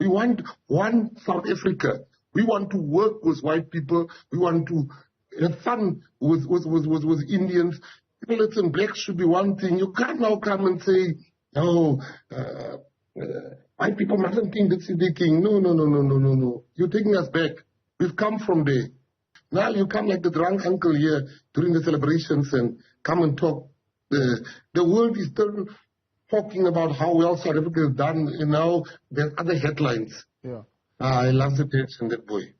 We want one South Africa. We want to work with white people. We want to have fun with Indians. Blacks and blacks should be one thing. You can't now come and say, no, white people mustn't think that's the king. No. You're taking us back. We've come from there. Now you come like the drunk uncle here during the celebrations and come and talk. The world is still talking about how well South Africa has done, and now there's other headlines. Yeah. I love the page and that boy.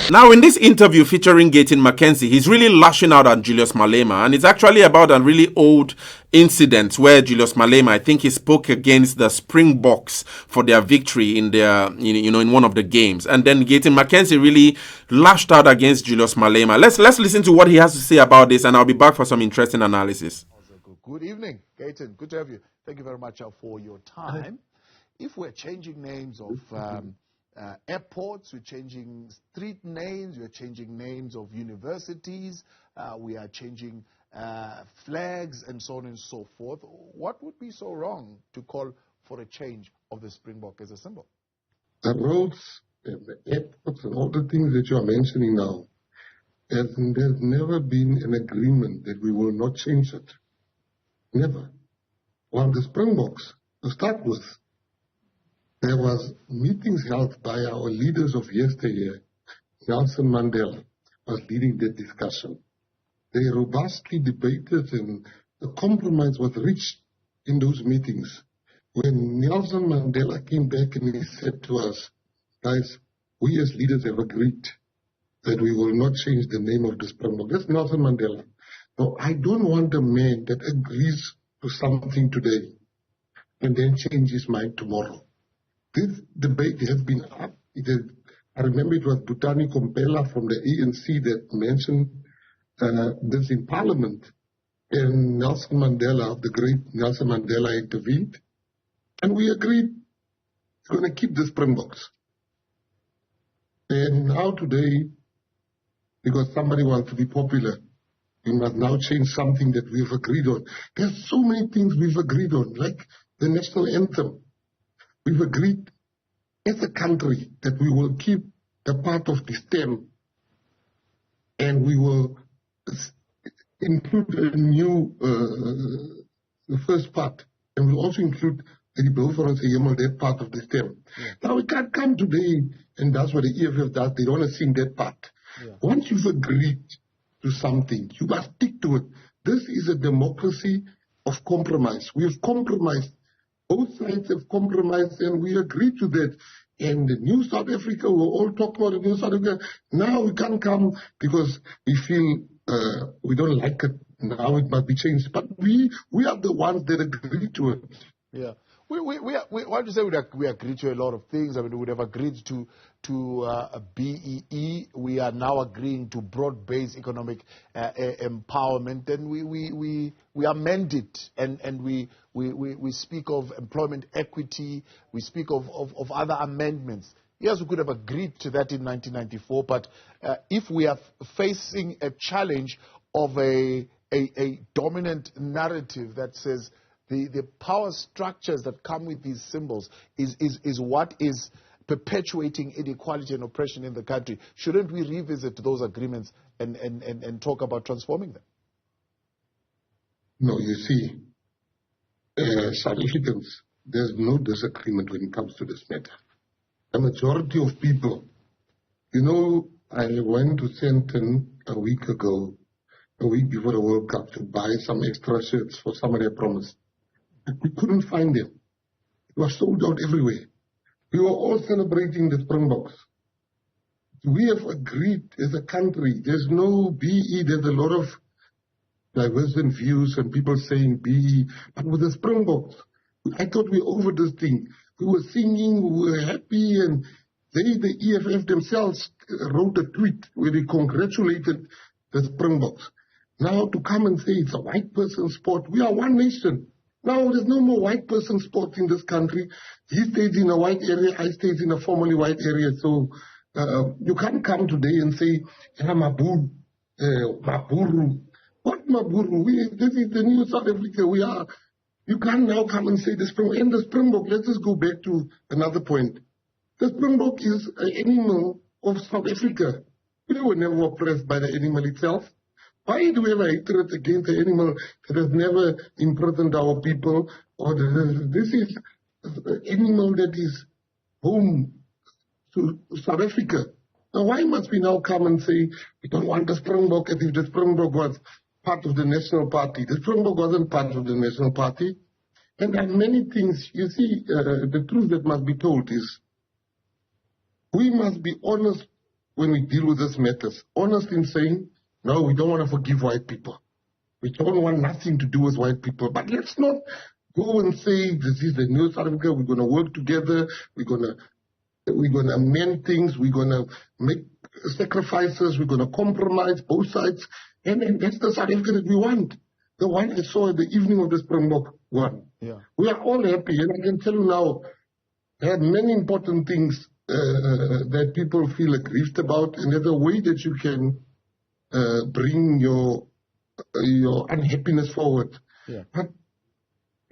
Now, in this interview featuring Gayton McKenzie, he's really lashing out at Julius Malema, and it's actually about a really old incident where Julius Malema, I think he spoke against the Springboks for their victory in their, in one of the games, and then Gayton McKenzie really lashed out against Julius Malema. Let's listen to what he has to say about this, and I'll be back for some interesting analysis. Good evening, Gayton. Good to have you. Thank you very much for your time. If we're changing names of airports, we're changing street names, we're changing names of universities, we are changing flags and so on and so forth. What would be so wrong to call for a change of the Springbok as a symbol? The roads, the airports, and all the things that you are mentioning now, there's never been an agreement that we will not change it. Never. Well, the Springboks, to start with, there was meetings held by our leaders of yesteryear. Nelson Mandela was leading the discussion. They robustly debated, and a compromise was reached in those meetings. When Nelson Mandela came back and he said to us, guys, we as leaders have agreed that we will not change the name of the Springbok. That's Nelson Mandela. No, I don't want a man that agrees to something today and then change his mind tomorrow. This debate has been up. I remember it was Butani Kompela from the ANC that mentioned this in Parliament. And Nelson Mandela, the great Nelson Mandela, intervened. And we agreed we're going to keep the Springboks. And now today, because somebody wants to be popular, we must now change something that we've agreed on. There's so many things we've agreed on, like the national anthem. We've agreed as a country that we will keep the part of the stem and we will include a new, the first part, and we'll also include the Belfast that part of the stem. Yeah. Now we can't come today, and that's what the EFF does. They don't want to sing that part. Yeah. Once you've agreed to something, you must stick to it. This is a democracy of compromise. We have compromised. Both sides have compromised, and we agreed to that. And the new South Africa, we're all talking about the new South Africa. Now we can't come because we feel we don't like it. Now it must be changed. But we are the ones that agreed to it. Yeah. We want to say we agreed to a lot of things. I mean, we would have agreed to a BEE. We are now agreeing to broad-based economic empowerment. And we amend it, and we speak of employment equity. We speak of other amendments. Yes, we could have agreed to that in 1994, but if we are facing a challenge of a dominant narrative that says the power structures that come with these symbols is what is perpetuating inequality and oppression in the country, shouldn't we revisit those agreements and talk about transforming them? No, you see, South Africans, there's no disagreement when it comes to this matter. The majority of people, I went to Sandton a week before the World Cup, to buy some extra shirts for somebody I promised. We couldn't find them. It was sold out everywhere. We were all celebrating the Springboks. We have agreed as a country. There's no BE. There's a lot of divergent views and people saying BE. But with the Springboks, I thought we were over this thing. We were singing, we were happy, and the EFF themselves wrote a tweet where they congratulated the Springboks. Now to come and say it's a white person sport, we are one nation. Now there's no more white person sport in this country. He stays in a white area, I stays in a formerly white area. So you can't come today and say, Maburu. What Maburu? This is the new South Africa. We are You can't now come and say the Springbok. And the Springbok, let's just go back to another point. The Springbok is an animal of South Africa. We were never oppressed by the animal itself. Why do we have a hatred against the animal that has never imprisoned our people? This is an animal that is home to South Africa. Now, why must we now come and say we don't want the Springbok as if the Springbok was part of the National Party? The Springbok wasn't part of the National Party. And there are many things. You see, the truth that must be told is we must be honest when we deal with these matters. Honest in saying, no, we don't want to forgive white people. We don't want nothing to do with white people. But let's not go and say this is the new South Africa. We're going to work together. We're going to amend things. We're going to make sacrifices. We're going to compromise both sides. And that's the South Africa that we want. The one I saw at the evening of the Springbok one. Yeah. We are all happy. And I can tell you now, there are many important things that people feel aggrieved about. And there's a way that you can bring your unhappiness forward. Yeah. But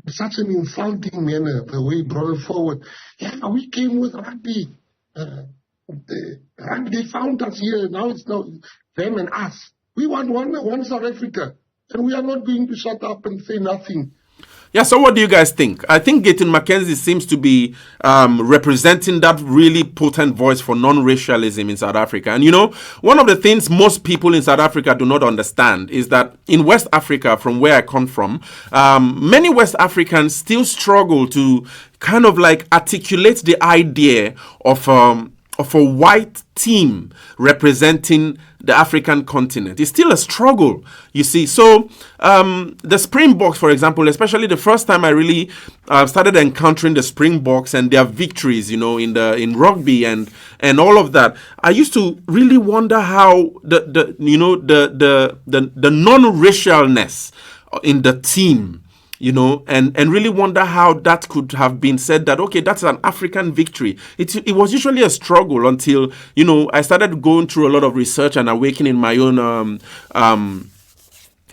in such an insulting manner, the way he brought it forward. Yeah, we came with rugby. They found us here. Now it's them and us. We want one South Africa. And we are not going to shut up and say nothing. Yeah, so what do you guys think? I think Gayton McKenzie seems to be representing that really potent voice for non-racialism in South Africa. And you know, one of the things most people in South Africa do not understand is that in West Africa, from where I come from, many West Africans still struggle to kind of like articulate the idea of a white team representing the African continent. It's still a struggle, you see. So the Springboks, for example, especially the first time I really started encountering the Springboks and their victories, you know, in rugby and all of that, I used to really wonder how the non-racialness in the team, you know, and really wonder how that could have been said that, okay, that's an African victory. It was usually a struggle until, you know, I started going through a lot of research and awakening my own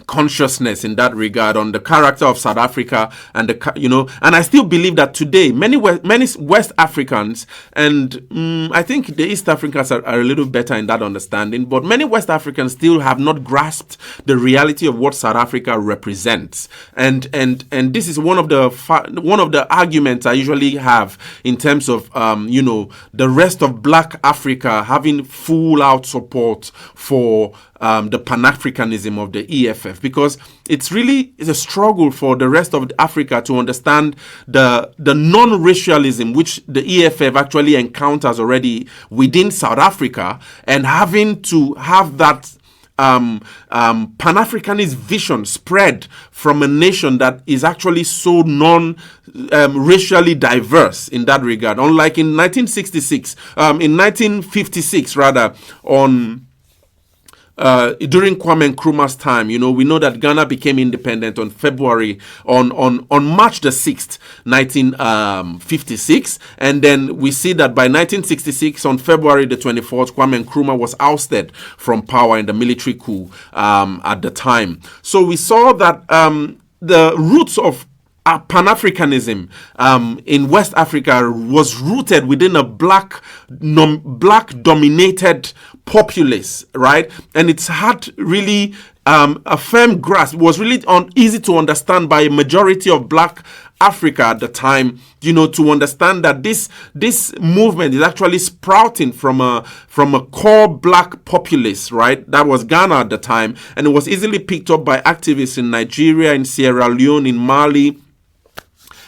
consciousness in that regard on the character of South Africa and and I still believe that today many West Africans and I think the East Africans are a little better in that understanding, but many West Africans still have not grasped the reality of what South Africa represents, and this is one of the arguments I usually have in terms of the rest of Black Africa having full out support for the Pan-Africanism of the EFF, because it's a struggle for the rest of Africa to understand the non-racialism which the EFF actually encounters already within South Africa, and having to have that Pan-Africanist vision spread from a nation that is actually so racially diverse in that regard. Unlike in 1956 rather, during Kwame Nkrumah's time, you know, we know that Ghana became independent on March the 6th, 1956. And then we see that by 1966, on February the 24th, Kwame Nkrumah was ousted from power in the military coup at the time. So we saw that the roots of Pan-Africanism in West Africa was rooted within a black-dominated populace, right? And it's had really a firm grasp. It was really easy to understand by a majority of Black Africa at the time, you know, to understand that this movement is actually sprouting from a core Black populace, right? That was Ghana at the time, and it was easily picked up by activists in Nigeria, in Sierra Leone, in Mali,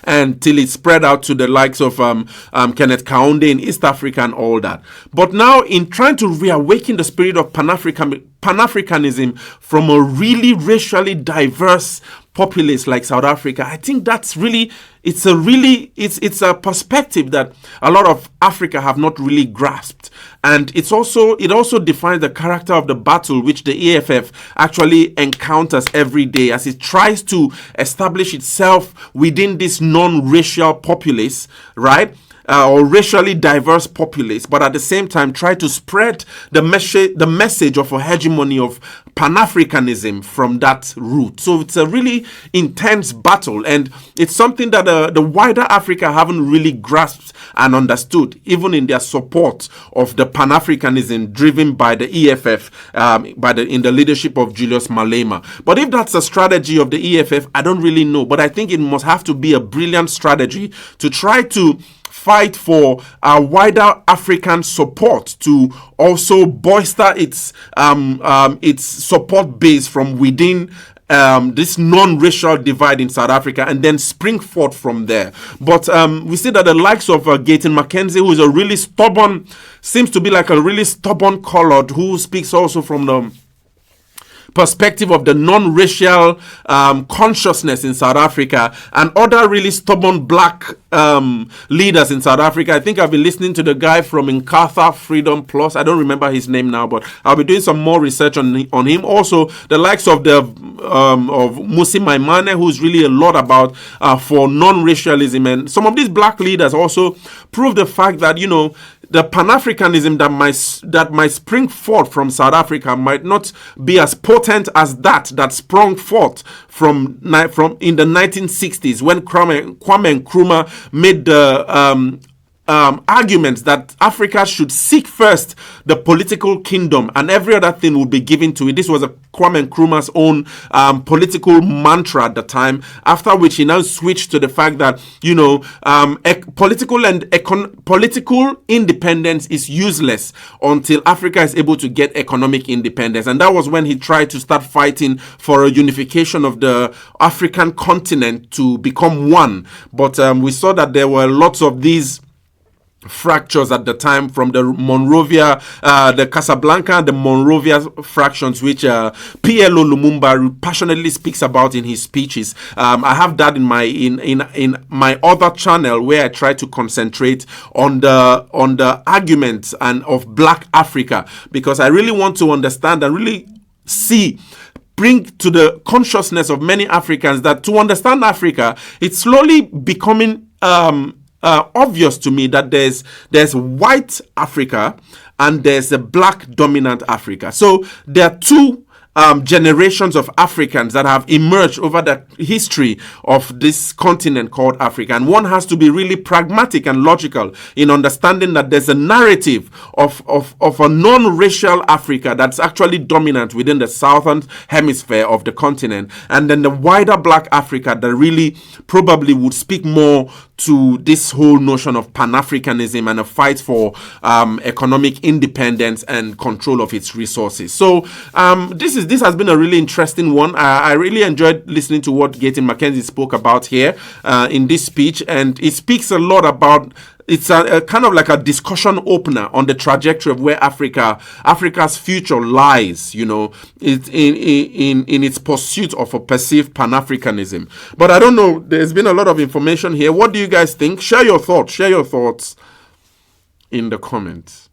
until it spread out to the likes of Kenneth Kaunda in East Africa and all that. But now, in trying to reawaken the spirit of Pan-Africanism from a really racially diverse populace like South Africa, I think that's really, it's a perspective that a lot of Africa have not really grasped. And it also defines the character of the battle which the EFF actually encounters every day as it tries to establish itself within this non-racial populace, right? or racially diverse populace, but at the same time try to spread the message of a hegemony of Pan-Africanism from that root. So it's a really intense battle, and it's something that the wider Africa haven't really grasped and understood, even in their support of the Pan-Africanism driven by the EFF, in the leadership of Julius Malema. But if that's a strategy of the EFF, I don't really know. But I think it must have to be a brilliant strategy to try to fight for a wider African support, to also bolster its support base from within this non-racial divide in South Africa, and then spring forth from there. But we see that the likes of Gayton McKenzie, who is a really stubborn, seems to be like a really stubborn colored, who speaks also from the perspective of the non-racial consciousness in South Africa, and other really stubborn black leaders in South Africa. I think I've been listening to the guy from Inkatha Freedom Plus. I don't remember his name now, but I'll be doing some more research on him. Also, the likes of the of Musi Maimane, who's really a lot about for non-racialism, and some of these black leaders also prove the fact that, you know, the Pan-Africanism that might spring forth from South Africa might not be as potent as that sprung forth from in the 1960s, when Kwame Nkrumah made the arguments that Africa should seek first the political kingdom and every other thing will be given to it. This was Kwame Nkrumah's own political mantra at the time, after which he now switched to the fact that, you know, political independence is useless until Africa is able to get economic independence. And that was when he tried to start fighting for a unification of the African continent to become one. But we saw that there were lots of these fractures at the time, from the Monrovia, the Casablanca, the Monrovia fractions, which PLO Lumumba passionately speaks about in his speeches. I have that in my other channel, where I try to concentrate on the arguments and of Black Africa, because I really want to understand and really bring to the consciousness of many Africans that to understand Africa, it's slowly becoming obvious to me that there's white Africa and there's a black dominant Africa. So there are two generations of Africans that have emerged over the history of this continent called Africa. And one has to be really pragmatic and logical in understanding that there's a narrative of a non-racial Africa that's actually dominant within the southern hemisphere of the continent. And then the wider Black Africa that really probably would speak more to this whole notion of Pan-Africanism and a fight for economic independence and control of its resources. So this has been a really interesting one. I really enjoyed listening to what Gayton McKenzie spoke about here in this speech, and it speaks a lot about. It's a kind of like a discussion opener on the trajectory of where Africa's future lies, you know, in its pursuit of a perceived Pan-Africanism. But I don't know, there's been a lot of information here. What do you guys think? Share your thoughts in the comments.